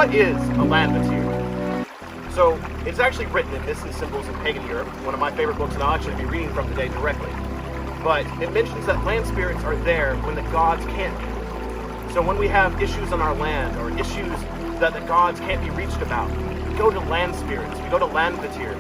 what is a landvatir? So it's actually written in Myths and Symbols in Pagan Europe, one of my favorite books, and I'll actually be reading from today directly. But it mentions that land spirits are there when the gods can't be. So when we have issues on our land, or issues that the gods can't be reached about, we go to land spirits, we go to landvatir.